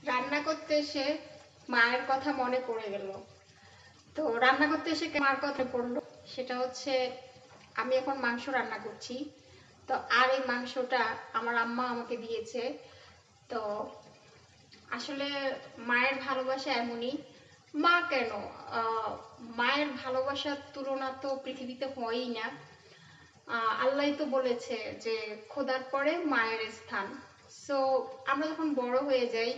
রান্না করতে এসে মায়ের কথা মনে পড়ে গেল। তো রান্না করতে এসে মার কথা পড়লো, সেটা হচ্ছে আমি এখন মাংস রান্না করছি। তো আর এই মাংসটা আমার আম্মা আমাকে দিয়েছে। তো আসলে মায়ের ভালোবাসা এমনই। মা কেন, মায়ের ভালোবাসার তুলনা তো পৃথিবীতে হয়ই না। আল্লাহ তো বলেছে যে খোদার পরে মায়ের স্থান। সো আমরা যখন বড় হয়ে যাই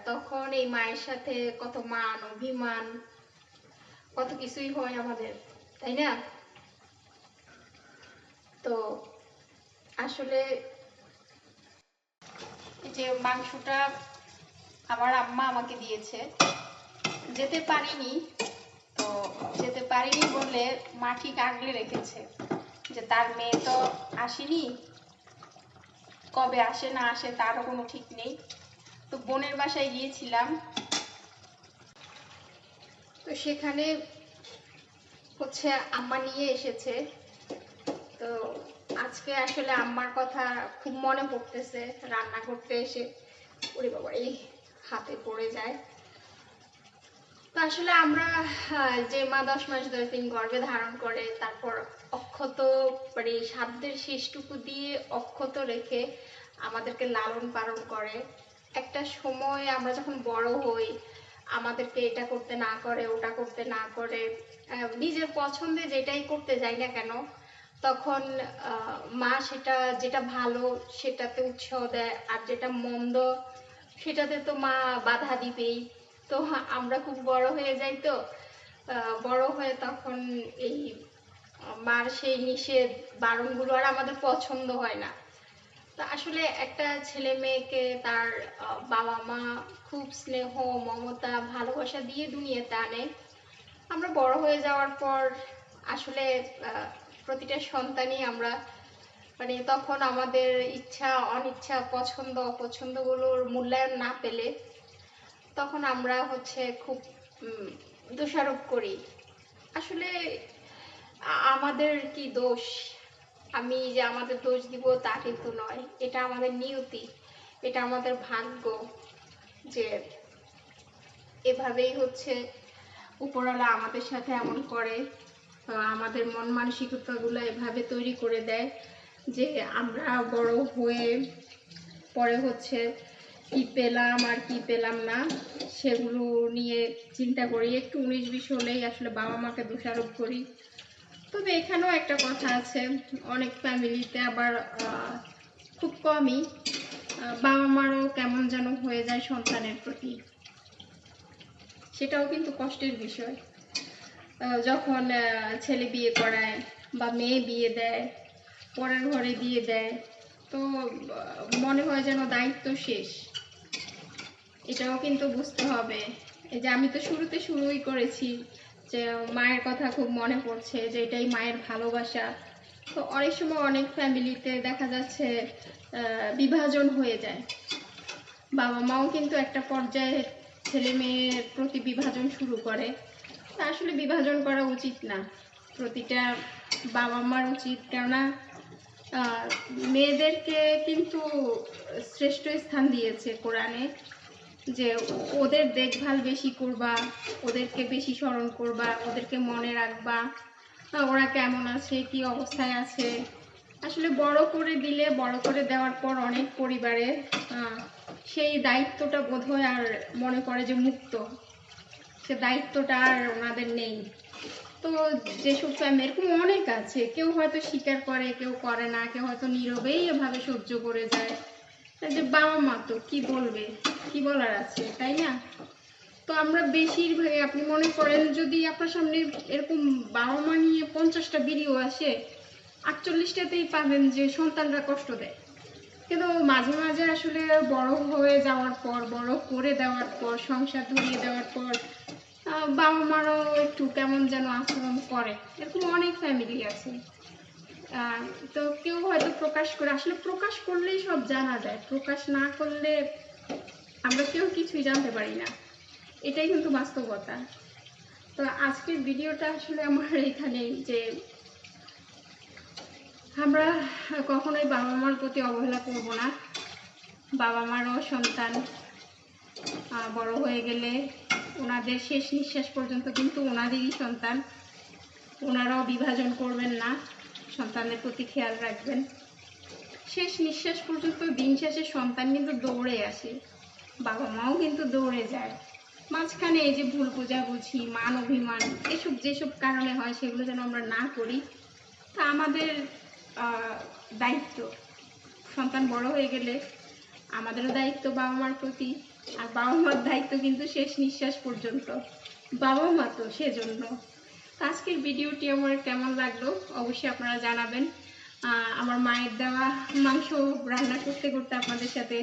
তখন এই মায়ের সাথে কত মান অভিমান কত কিছুই হয় আমাদের, তাই না? তো আসলে এই যে মাংসটা আমার আম্মা আমাকে দিয়েছে, যেতে পারিনি। তো যেতে পারিনি বলে মা ঠিক আগলে রেখেছে যে তার মেয়ে তো আসেনি, কবে আসে না আসে তারও কোনো ঠিক নেই। তো বোনের বাসায় গিয়েছিলাম, তো সেখানে হচ্ছে আম্মা নিয়ে এসেছে। তো আজকে আসলে আম্মার কথা খুব মনে পড়তেছে রান্না করতে এসে। ওরে বাবা, এই হাতে পড়ে যায়। তো আসলে আমরা যে মা 10 মাস 10 দিন গর্ভে ধারণ করে, তারপর অক্ষত মানে সাধ্যের শেষটুকু দিয়ে অক্ষত রেখে আমাদেরকে লালন পালন করে, একটা সময় আমরা যখন বড় হই আমাদেরকে এটা করতে না করে ওটা করতে না করে নিজের পছন্দে যেটাই করতে যাই না কেন, তখন মা সেটা যেটা ভালো সেটাতে উৎসাহ দেয়, আর যেটা মন্দ সেটাতে তো মা বাধা দিবেই। তো আমরা খুব বড় হয়ে যাই। তো বড় হয়ে তখন এই মার সেই নিষেধ বারণগুলো আর আমাদের পছন্দ হয় না। তো আসলে একটা ছেলে মেয়েকে তার বাবা মা খুব স্নেহ মমতা ভালোবাসা দিয়ে দুনিয়াতে আনে। আমরা বড় হয়ে যাওয়ার পর আসলে প্রতিটা সন্তানই আমরা মানে তখন আমাদের ইচ্ছা অনিচ্ছা পছন্দ অপছন্দগুলোর মূল্যায়ন না পেলে তখন আমরা হচ্ছে খুব দোষারোপ করি। আসলে আমাদের কি দোষ? আমি যে আমাদের দোষ দিব তা কিন্তু নয়, এটা আমাদের নিয়তি, এটা আমাদের ভাগ্য যে এভাবেই হচ্ছে উপরওয়ালা আমাদের সাথে এমন করে। আমাদের মন মানসিকতাগুলো এভাবে তৈরি করে দেয় যে আমরা বড় হয়ে পরে হচ্ছে কি পেলাম আর কি পেলাম না সেগুলো নিয়ে চিন্তা করি। একটু 19-20 হলেই আসলে বাবা মাকে দোষারোপ করি। তবে এখানেও একটা কথা আছে, অনেক ফ্যামিলিতে আবার খুব কমই বাবা মারও কেমন যেন হয়ে যায় সন্তানের প্রতি, সেটাও কিন্তু কষ্টের বিষয়। যখন ছেলে বিয়ে করায় বা মেয়ে বিয়ে দেয়, পরের ঘরে দিয়ে দেয়, তো মনে হয় যেন দায়িত্ব শেষ। এটাও কিন্তু বুঝতে হবে। এই যে আমি তো শুরুই করেছি যে মায়ের কথা খুব মনে পড়ছে, যে এটাই মায়ের ভালোবাসা। তো অনেক সময় অনেক ফ্যামিলিতে দেখা যাচ্ছে বিভাজন হয়ে যায়, বাবা মাও কিন্তু একটা পর্যায়ে ছেলে মেয়ের প্রতি বিভাজন শুরু করে। আসলে বিভাজন করা উচিত না, প্রতিটা বাবা মার উচিত, কেননা মেয়েদেরকে কিন্তু শ্রেষ্ঠ স্থান দিয়েছে কোরআনে, যে ওদের দেখভাল বেশি করবা, ওদেরকে বেশি স্মরণ করবা, ওদেরকে মনে রাখবা ওরা কেমন আছে কি অবস্থায় আছে। আসলে বড় করে দিলে, বড় করে দেওয়ার পর অনেক পরিবারে সেই দায়িত্বটা বোধহয় আর মনে করে যে মুক্ত, সে দায়িত্বটা আর ওনাদের নেই। তো যেসব ফ্যামিলি এরকম অনেক আছে, কেউ হয়তো স্বীকার করে কেউ করে না, কেউ হয়তো নীরবেই এভাবে সহ্য করে যায়, যে বাবা মা তো কি বলবে, কি বলার আছে, তাই না? তো আমরা বেশিরভাগই আপনি মনে করেন যদি আপনার সামনে এরকম বাবা মা নিয়ে 50টা ভিডিও আসে, 48টাতেই পাবেন যে সন্তানরা কষ্ট দেয়। কিন্তু মাঝে মাঝে আসলে বড় হয়ে যাওয়ার পর, বড় করে দেওয়ার পর, সংসার ধরিয়ে দেওয়ার পর বাবা মারাও একটু কেমন যেন আচরণ করে, এরকম অনেক ফ্যামিলি আছে। তো কেউ হয়তো প্রকাশ করে, আসলে প্রকাশ করলেই সব জানা যায়, প্রকাশ না করলে আমরা কেউ কিছুই জানতে পারি না, এটাই কিন্তু বাস্তবতা। তো আজকের ভিডিওটা আসলে আমার এখানেই, যে আমরা কখনোই বাবা মার প্রতি অবহেলা করব না, বাবা মারও সন্তান, বড় হয়ে গেলে ওনাদের শেষ নিঃশ্বাস পর্যন্ত কিন্তু ওনাদেরই সন্তান, ওনারাও বিভাজন করবেন না, সন্তানদের প্রতি খেয়াল রাখবেন। শেষ নিঃশ্বাস পর্যন্ত দিন শেষে সন্তান কিন্তু দৌড়ে আসে, বাবা মাও কিন্তু দৌড়ে যায়। মাঝখানে এই যে ভুল বোঝাবুঝি, মান অভিমান, এসব যেসব কারণে হয় সেগুলো যেন আমরা না করি। তা আমাদের দায়িত্ব, সন্তান বড় হয়ে গেলে আমাদেরও দায়িত্ব বাবা মার প্রতি, আর বাবা মার দায়িত্ব কিন্তু শেষ নিঃশ্বাস পর্যন্ত, বাবা মা তো সেজন্য। আজকের ভিডিওটি আমার কেমন লাগলো অবশ্যই আপনারা জানাবেন। আমার মায়ের দেওয়া মাংস রান্না করতে করতে আপনাদের সাথে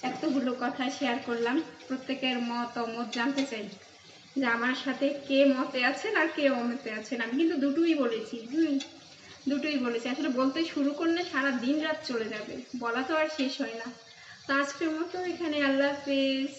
এতগুলো কথা শেয়ার করলাম। প্রত্যেকের মতামত জানতে চাই যে আমার সাথে কে মতে আছেন আর কে অমতে আছেন। আমি কিন্তু দুটোই বলেছি, দুটোই বলেছি। আসলে বলতে শুরু করলে সারা দিন রাত চলে যাবে, বলা তো আর শেষ হয় না। তো আজকের মতো এখানে, আল্লাহ হাফেজ।